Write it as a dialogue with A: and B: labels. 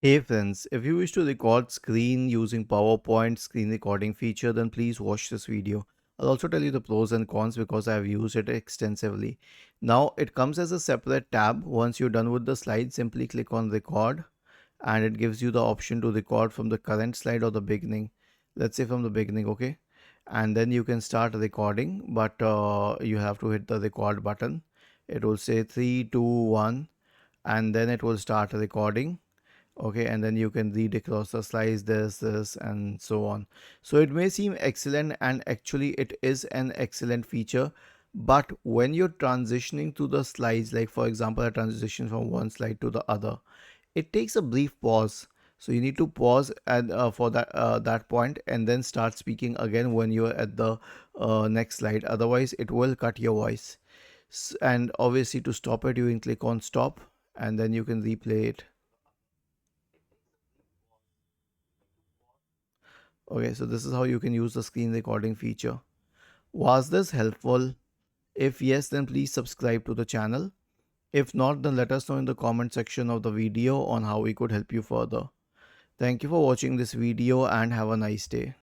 A: Hey friends, if you wish to record screen using PowerPoint screen recording feature, then please watch this video. I'll also tell you the pros and cons because I've used it extensively. Now it comes as a separate tab. Once you're done with the slide, simply click on record and it gives you the option to record from the current slide or the beginning. Let's say from the beginning, okay? And then you can start recording, but you have to hit the record button. It will say 3, 2, 1, and then it will start recording. Okay, and then you can read across the slides, this and so on. So it may seem excellent, and actually it is an excellent feature, but when you're transitioning to the slides, like for example a transition from one slide to the other, it takes a brief pause. So you need to pause at for that point and then start speaking again when you're at the next slide. Otherwise it will cut your voice. And obviously to stop it, you can click on stop and then you can replay it. Okay, so this is how you can use the screen recording feature. Was this helpful? If yes, then please subscribe to the channel. If not, then let us know in the comment section of the video on how we could help you further. Thank you for watching this video and have a nice day.